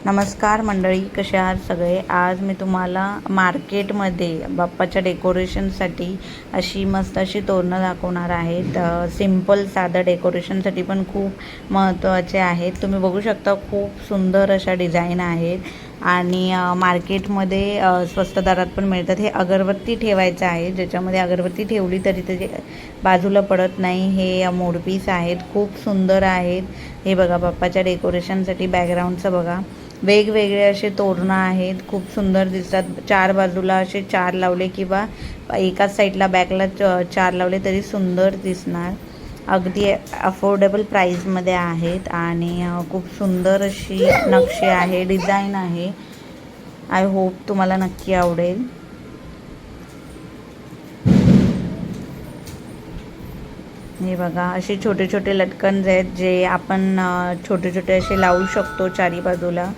नमस्कार मंडळी, कसे आहात सगळे. आज मी तुम्हाला मार्केटमध्ये बाप्पाच्या डेकोरेशनसाठी अशी मस्त अशी तोरणं दाखवणार आहेत. सिंपल साधं डेकोरेशनसाठी पण खूप महत्त्वाचे आहेत. तुम्ही बघू शकता, खूप सुंदर अशा डिझाईन आहेत आणि मार्केटमध्ये स्वस्त दरात पण मिळतात. हे अगरबत्ती ठेवायचं आहे, ज्याच्यामध्ये अगरबत्ती ठेवली तरी ते बाजूला पडत नाही. हे मोडपीस आहेत, खूप सुंदर आहेत. हे बघा, बाप्पाच्या डेकोरेशनसाठी बॅकग्राऊंडचं बघा. वेगवेगळे असे तोरणं आहेत, खूप सुंदर दिसतात. चार बाजूला असे चार लावले किंवा एकाच साईडला बॅकला चार लावले तरी सुंदर दिसणार. अगदी अफोर्डेबल प्राईजमध्ये आहेत आणि खूप सुंदर अशी नक्षी आहे, डिझाईन आहे. आय होप तुम्हाला नक्की आवडेल. हे बघा, असे छोटे छोटे लटकन आहेत जे आपण छोटे छोटे असे लावू शकतो चारी बाजूला.